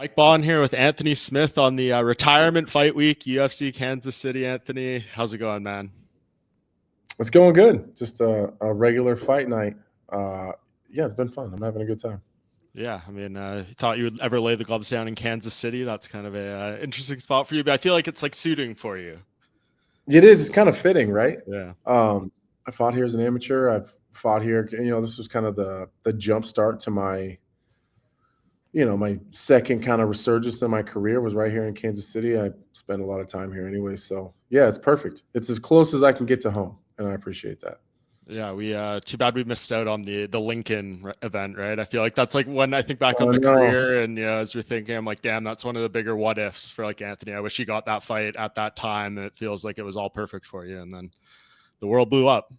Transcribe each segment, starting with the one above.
Mike Bohn here with Anthony Smith on the retirement fight week, UFC Kansas City. Anthony, how's it going, man? It's going good. Just a regular fight night. Yeah, it's been fun. I'm having a good time. Yeah, I mean, thought you would ever lay the gloves down in Kansas City. That's kind of a interesting spot for you, but I feel like it's like suiting for you. It is. It's kind of fitting, right? Yeah. I fought here as an amateur. I've fought here. This was kind of the jump start to my, my second kind of resurgence in my career was right here in Kansas City. I spent a lot of time here anyway. So, yeah, it's perfect. It's as close as I can get to home, and I appreciate that. Yeah, we too bad we missed out on the Lincoln event, right? I feel like that's like when I think back on the career, and as we're thinking, I'm like, damn, that's one of the bigger what ifs for like Anthony. I wish he got that fight at that time. It feels like it was all perfect for you, and then the world blew up.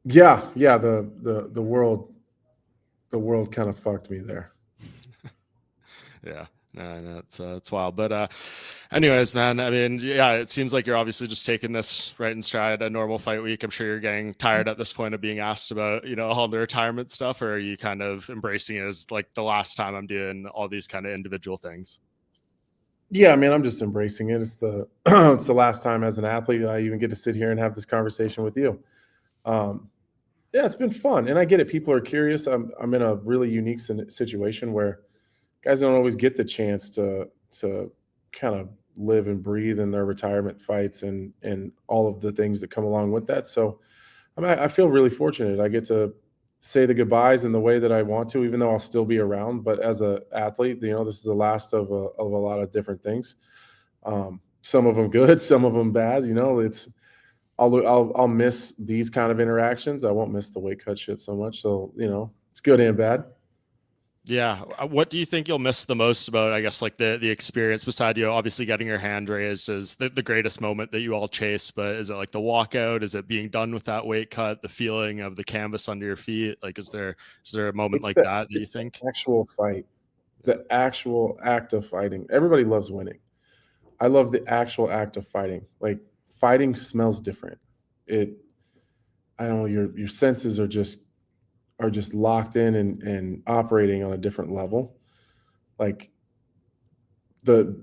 Yeah, the world kind of fucked me there. Yeah. No, it's wild. But anyways, man, I mean, yeah, it seems like you're obviously just taking this right in stride, a normal fight week. I'm sure you're getting tired at this point of being asked about, all the retirement stuff, or are you kind of embracing it as like the last time I'm doing all these kind of individual things? Yeah, I mean, I'm just embracing it. It's the it's the last time as an athlete I even get to sit here and have this conversation with you. Yeah, it's been fun, and I get it. People are curious. I'm in a really unique situation where guys don't always get the chance to kind of live and breathe in their retirement fights and all of the things that come along with that. So I feel really fortunate. I get to say the goodbyes in the way that I want to, even though I'll still be around. But as an athlete, this is the last of a lot of different things. Some of them good, some of them bad. I'll miss these kind of interactions. I won't miss the weight cut shit so much. So it's good and bad. Yeah. What do you think you'll miss the most about, I guess, like the experience beside obviously getting your hand raised is the greatest moment that you all chase, but is it like the walkout? Is it being done with that weight cut, the feeling of the canvas under your feet? Like, is there a moment like that you think? The actual fight, the actual act of fighting. Everybody loves winning. I love the actual act of fighting. Like, fighting smells different. I don't know, your senses are just locked in and operating on a different level. Like it's going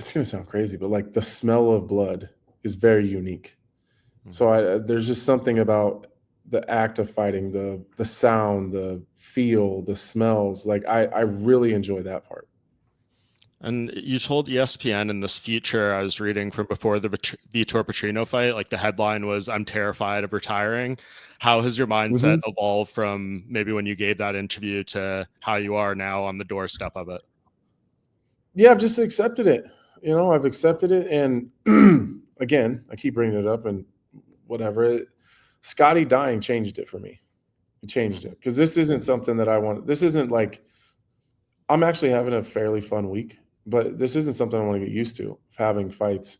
to sound crazy, but like the smell of blood is very unique. So there's just something about the act of fighting, the sound, the feel, the smells. Like I really enjoy that part. And you told ESPN in this feature I was reading from before the Vitor Petrino fight, like the headline was, "I'm terrified of retiring." How has your mindset evolved from maybe when you gave that interview to how you are now on the doorstep of it? Yeah, I've just accepted it. I've accepted it. And again, I keep bringing it up and whatever. Scotty dying changed it for me. It changed it because this isn't something that I want. This isn't like, I'm actually having a fairly fun week, but this isn't something I want to get used to, having fights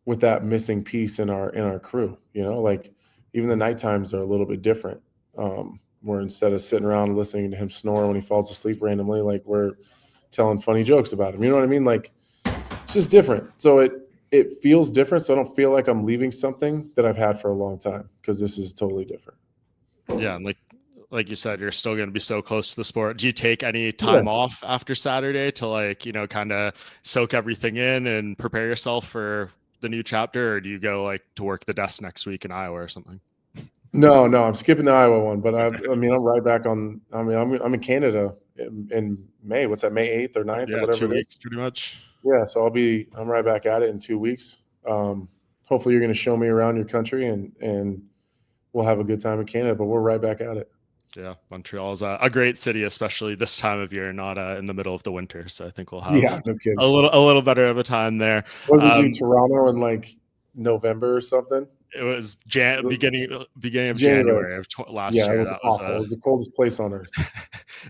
with that missing piece in our crew. Like even the night times are a little bit different. Where instead of sitting around and listening to him snore when he falls asleep randomly, like we're telling funny jokes about him. You know what I mean? Like it's just different. So it feels different. So I don't feel like I'm leaving something that I've had for a long time because this is totally different. Yeah, and like you said, you're still going to be so close to the sport. Do you take any time off after Saturday to kind of soak everything in and prepare yourself for the new chapter, or do you go like to work the desk next week in Iowa or something? No, I'm skipping the Iowa one, but I'm right back on. I'm in Canada in May. What's that? May 8th or 9th or whatever 2 weeks, is. pretty much. Yeah, so I'm right back at it in 2 weeks. Hopefully you're going to show me around your country and we'll have a good time in Canada, but we're right back at it. Yeah, Montreal is a great city, especially this time of year, not in the middle of the winter. So I think we'll have a little better of a time there. What did we do, Toronto in like November or something? It was beginning of January of last year. It was awful. It was the coldest place on earth.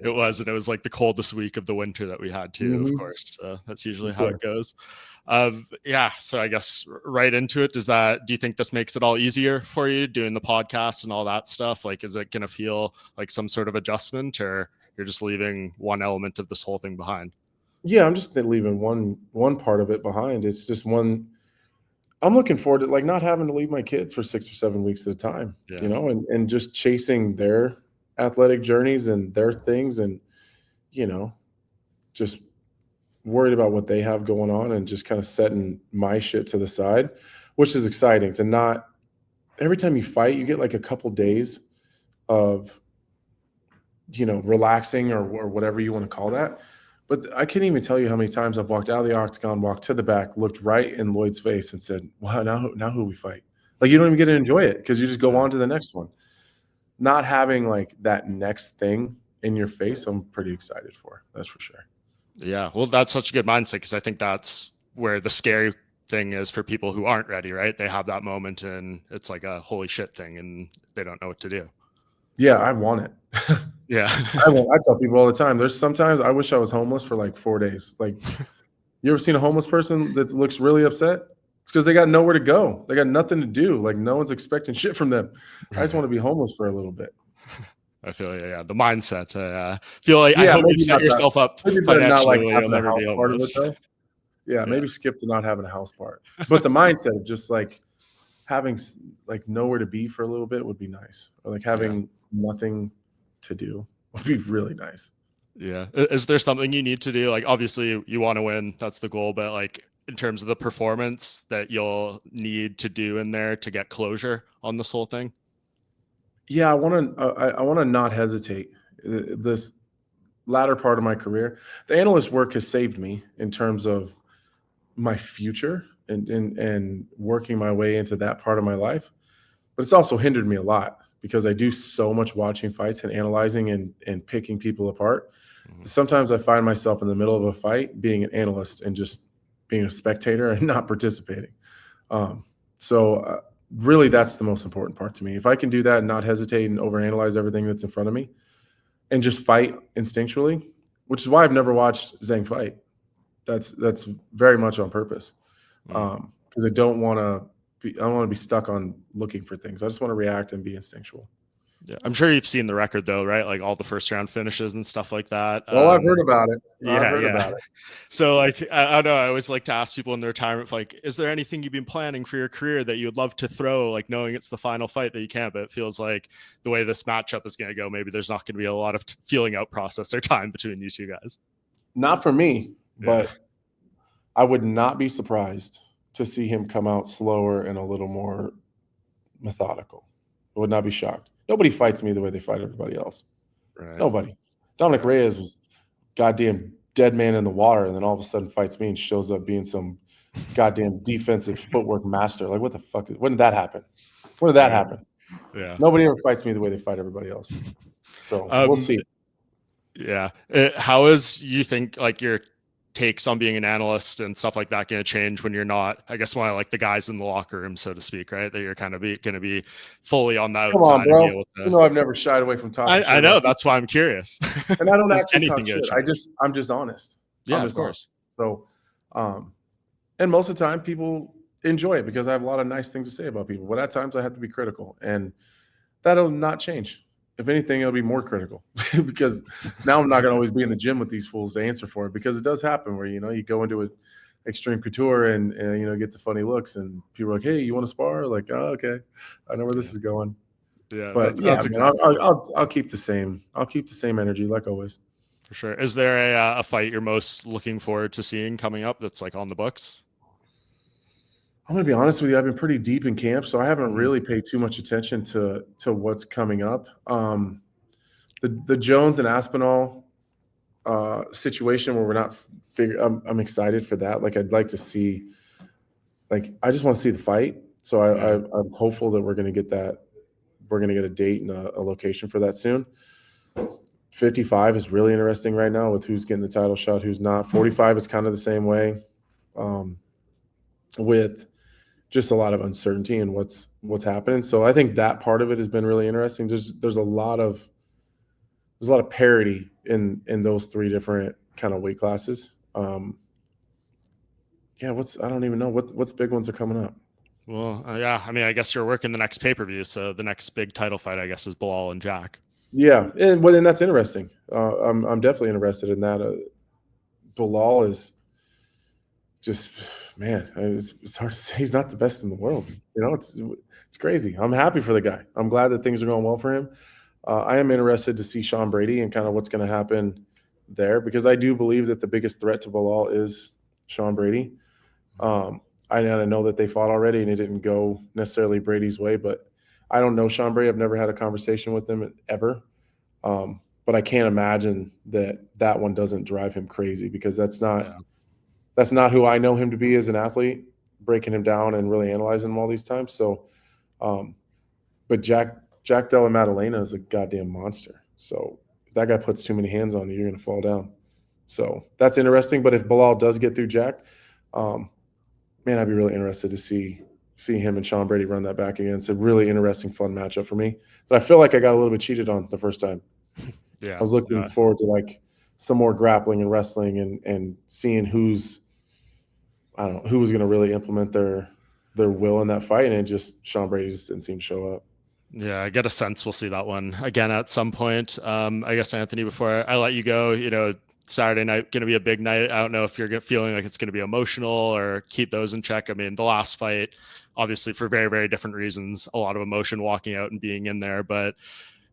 It was, and it was like the coldest week of the winter that we had too, of course. So that's usually how it goes. Yeah. So I guess right into it, do you think this makes it all easier for you doing the podcast and all that stuff? Like, is it going to feel like some sort of adjustment, or you're just leaving one element of this whole thing behind? Yeah, I'm just leaving one part of it behind. It's just one. I'm looking forward to like not having to leave my kids for 6 or 7 weeks at a time, and just chasing their athletic journeys and their things. And, just worried about what they have going on and just kind of setting my shit to the side, which is exciting to not every time you fight, you get like a couple days of, relaxing or whatever you want to call that. But I can't even tell you how many times I've walked out of the octagon, walked to the back, looked right in Lloyd's face and said, wow, now who we fight? Like, you don't even get to enjoy it because you just go on to the next one. Not having like that next thing in your face, I'm pretty excited for. That's for sure. Yeah. Well, that's such a good mindset because I think that's where the scary thing is for people who aren't ready, right? They have that moment and it's like a holy shit thing and they don't know what to do. Yeah, I want it. Yeah. I tell people all the time, there's sometimes I wish I was homeless for like 4 days. Like, you ever seen a homeless person that looks really upset? It's because they got nowhere to go. They got nothing to do. Like, no one's expecting shit from them. I just want to be homeless for a little bit. I feel the mindset. Feel like I hope you set yourself up financially. Not like you'll never be part of it, though. Yeah, maybe skip to not having a house part. But the mindset of just like having like nowhere to be for a little bit would be nice, or like having nothing to do would be really nice. Yeah. Is there something you need to do? Like, obviously you want to win, that's the goal, but like in terms of the performance that you'll need to do in there to get closure on this whole thing? Yeah, I want to not hesitate. This latter part of my career, the analyst work has saved me in terms of my future and working my way into that part of my life. But it's also hindered me a lot because I do so much watching fights and analyzing and picking people apart. Mm-hmm. Sometimes I find myself in the middle of a fight being an analyst and just being a spectator and not participating. So really, that's the most important part to me. If I can do that and not hesitate and overanalyze everything that's in front of me and just fight instinctually, which is why I've never watched Zhang fight. That's very much on purpose, because I don't want to be stuck on looking for things. I just want to react and be instinctual. Yeah, I'm sure you've seen the record though, right? Like all the first round finishes and stuff like that. Well, I've heard about it. I've heard about it. So like, I don't know. I always like to ask people in their retirement, like, is there anything you've been planning for your career that you would love to throw, like knowing it's the final fight that you can't, but it feels like the way this matchup is going to go, maybe there's not going to be a lot of feeling out process or time between you two guys. Not for me, but I would not be surprised to see him come out slower and a little more methodical. I would not be shocked. Nobody fights me the way they fight everybody else. Right. Nobody. Dominic Reyes was goddamn dead man in the water, and then all of a sudden fights me and shows up being some goddamn defensive footwork master. Like, what the fuck? When did that happen? When did that happen? Yeah. Nobody ever fights me the way they fight everybody else. So we'll see. Yeah. How is you think like your takes on being an analyst and stuff like that going to change when you're not, I guess, one of like the guys in the locker room, so to speak, right? That you're kind of going to be fully on the outside. Come on, bro. You know, I've never shied away from talking. I know. That's why I'm curious. And I don't actually talk shit. I'm just honest. Yeah, of course. Honest. So, and most of the time people enjoy it because I have a lot of nice things to say about people, but at times I have to be critical, and that'll not change. If anything, it'll be more critical because now I'm not going to always be in the gym with these fools to answer for it, because it does happen where, you go into an extreme couture and get the funny looks and people are like, hey, you want to spar? Like, oh, okay. I know where this is going. Yeah. But that's exactly I'll keep the same. I'll keep the same energy like always. For sure. Is there a fight you're most looking forward to seeing coming up that's like on the books? I'm going to be honest with you. I've been pretty deep in camp, so I haven't really paid too much attention to what's coming up. The Jones and Aspinall situation where we're not I'm excited for that. Like, I'd like to see, like, I just want to see the fight. So I'm hopeful that we're going to get that. We're going to get a date and a location for that soon. 55 is really interesting right now with who's getting the title shot, who's not. 45 is kind of the same way, with just a lot of uncertainty and what's happening. So I think that part of it has been really interesting. There's a lot of parity in those three different kind of weight classes. I don't even know what's big ones are coming up. Well, yeah, I mean, I guess you're working the next pay-per-view, so the next big title fight, I guess, is Bilal and Jack. Yeah, and that's interesting. I'm definitely interested in that. Bilal is just, man, it's hard to say. He's not the best in the world. It's crazy. I'm happy for the guy. I'm glad that things are going well for him. I am interested to see Sean Brady and kind of what's going to happen there, because I do believe that the biggest threat to Bilal is Sean Brady. I know that they fought already and it didn't go necessarily Brady's way, but I don't know Sean Brady. I've never had a conversation with him ever. But I can't imagine that one doesn't drive him crazy, because that's not who I know him to be as an athlete, breaking him down and really analyzing him all these times. So, but Jack Della Maddalena is a goddamn monster. So if that guy puts too many hands on you, you're going to fall down. So that's interesting. But if Bilal does get through Jack, man, I'd be really interested to see him and Sean Brady run that back again. It's a really interesting, fun matchup for me that I feel like I got a little bit cheated on the first time. Yeah, I was looking forward to like some more grappling and wrestling and seeing who was going to really implement their will in that fight, and Sean Brady just didn't seem to show up. Yeah, I get a sense we'll see that one again at some point. I guess, Anthony, before I let you go, Saturday night going to be a big night. I don't know if you're feeling like it's going to be emotional or keep those in check. I mean, the last fight, obviously for very, very different reasons, a lot of emotion walking out and being in there. But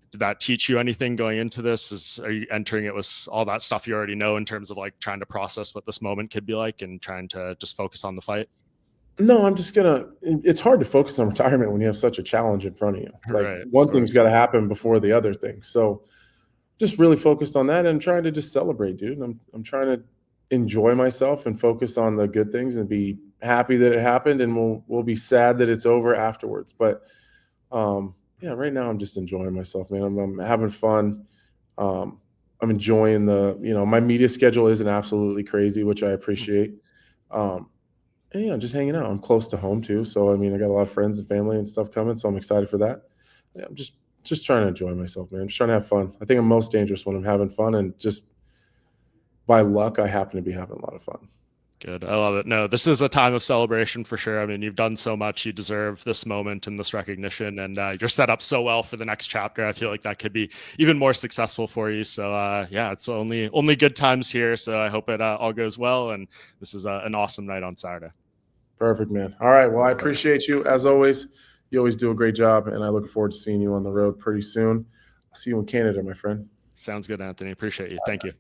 did that teach you anything going into this? Are you entering it with all that stuff you already know in terms of like trying to process what this moment could be like and trying to just focus on the fight? No, it's hard to focus on retirement when you have such a challenge in front of you. Like, Right, one thing's got to happen before the other thing. So just really focused on that and trying to just celebrate, dude. I'm trying to enjoy myself and focus on the good things and be happy that it happened, and we'll be sad that it's over afterwards. But yeah, right now I'm just enjoying myself, man. I'm having fun. I'm enjoying my media schedule isn't absolutely crazy, which I appreciate. And yeah, just hanging out. I'm close to home too, so I mean, I got a lot of friends and family and stuff coming, so I'm excited for that. Yeah, I'm just trying to enjoy myself, man. I'm just trying to have fun. I think I'm most dangerous when I'm having fun, and just by luck, I happen to be having a lot of fun. Good. I love it. No, this is a time of celebration for sure. I mean, you've done so much. You deserve this moment and this recognition, and you're set up so well for the next chapter. I feel like that could be even more successful for you. So yeah, it's only good times here. So I hope it all goes well. And this is an awesome night on Saturday. Perfect, man. All right. Well, I appreciate you as always. You always do a great job, and I look forward to seeing you on the road pretty soon. I'll see you in Canada, my friend. Sounds good, Anthony. Appreciate you. Thank you.